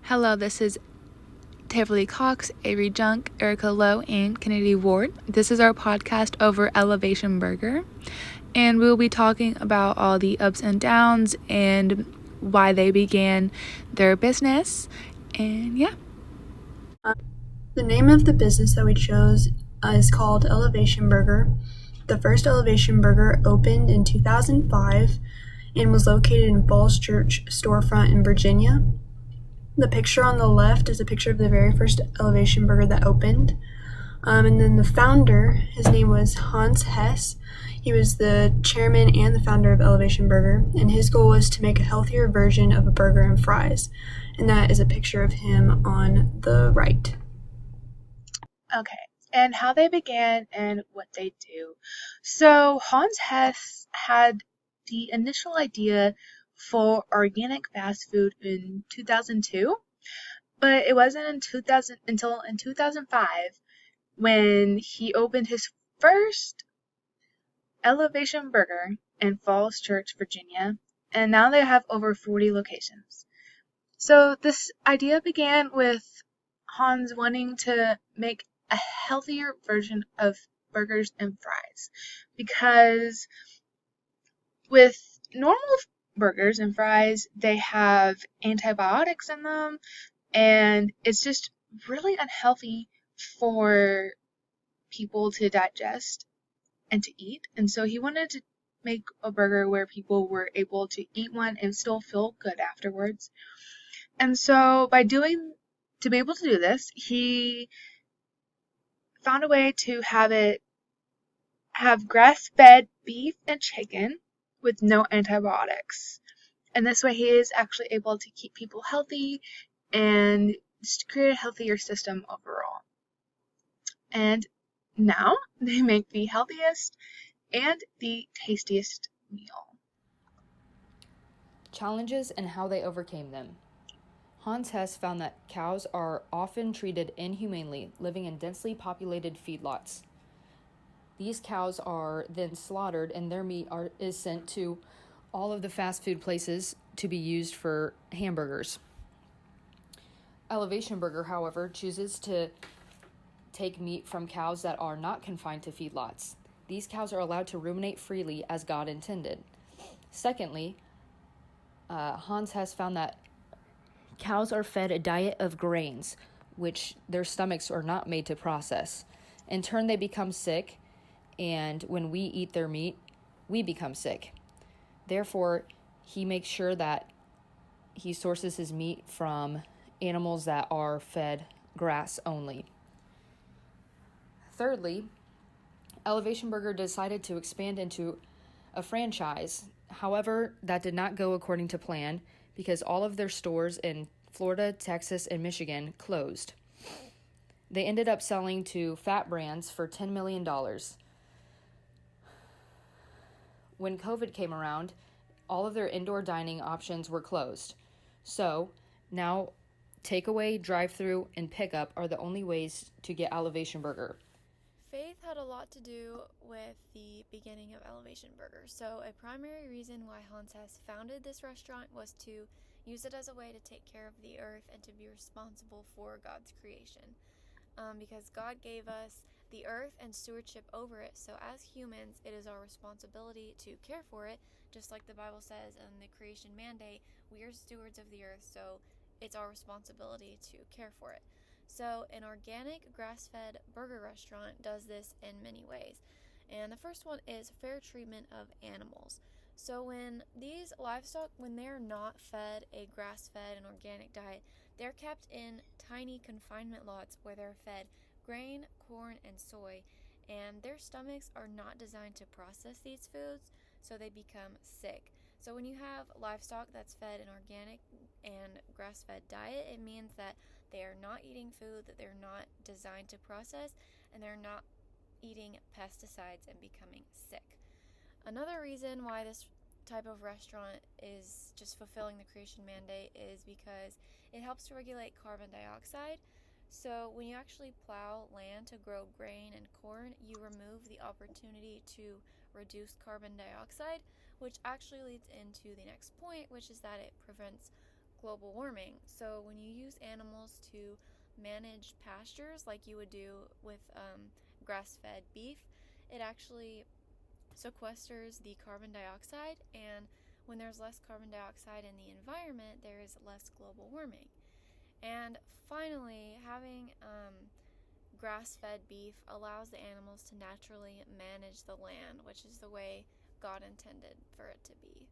Hello, this is Taverly Cox, Avery Junk, Erica Lowe, and Kennedy Ward. This is our podcast over Elevation Burger, and we'll be talking about all the ups and downs and why they began their business. And yeah. The name of the business that we chose is called Elevation Burger. The first Elevation Burger opened in 2005 and was located in Falls Church storefront in Virginia. The picture on the left is a picture of the very first Elevation Burger that opened. And then the founder, his name was Hans Hess. He was the chairman and the founder of Elevation Burger, and his goal was to make a healthier version of a burger and fries. And that is a picture of him on the right. Okay, and how they began and what they do. So Hans Hess had the initial idea for organic fast food in 2002, but it wasn't until in 2005 when he opened his first Elevation Burger in Falls Church, Virginia, and now they have over 40 locations. So this idea began with Hans wanting to make a healthier version of burgers and fries, because with normal burgers and fries, they have antibiotics in them, and it's just really unhealthy for people to digest and to eat. And so he wanted to make a burger where people were able to eat one and still feel good afterwards. And so to be able to do this, he found a way to have grass-fed beef and chicken with no antibiotics. And this way he is actually able to keep people healthy and just create a healthier system overall. And now they make the healthiest and the tastiest meal. Challenges and how they overcame them. Hans Hess found that cows are often treated inhumanely, living in densely populated feedlots. These cows are then slaughtered and their meat is sent to all of the fast food places to be used for hamburgers. Elevation Burger, however, chooses to take meat from cows that are not confined to feedlots. These cows are allowed to ruminate freely as God intended. Secondly, Hans Hess found that cows are fed a diet of grains, which their stomachs are not made to process. In turn, they become sick, and when we eat their meat, we become sick. Therefore, he makes sure that he sources his meat from animals that are fed grass only. Thirdly, Elevation Burger decided to expand into a franchise. However, that did not go according to plan because all of their stores in Florida, Texas, and Michigan closed. They ended up selling to Fat Brands for $10 million. When COVID came around, all of their indoor dining options were closed. So now takeaway, drive-through, and pickup are the only ways to get Elevation Burger. Faith had a lot to do with the beginning of Elevation Burger. So a primary reason why Hans Hess founded this restaurant was to use it as a way to take care of the earth and to be responsible for God's creation. Because God gave us the earth and stewardship over it. So as humans, it is our responsibility to care for it. Just like the Bible says in the creation mandate, we are stewards of the earth, so it's our responsibility to care for it. So an organic grass-fed burger restaurant does this in many ways. And the first one is fair treatment of animals. So when these livestock, when they're not fed a grass-fed and organic diet, they're kept in tiny confinement lots where they're fed grain, corn, and soy, and their stomachs are not designed to process these foods, so they become sick. So when you have livestock that's fed an organic and grass-fed diet, it means that they are not eating food that they're not designed to process, and they're not eating pesticides and becoming sick. Another reason why this type of restaurant is just fulfilling the creation mandate is because it helps to regulate carbon dioxide. So when you actually plow land to grow grain and corn, you remove the opportunity to reduce carbon dioxide, which actually leads into the next point, which is that it prevents global warming. So when you use animals to manage pastures like you would do with grass-fed beef, it actually sequesters the carbon dioxide, and when there's less carbon dioxide in the environment, there is less global warming. And finally, having grass-fed beef allows the animals to naturally manage the land, which is the way God intended for it to be.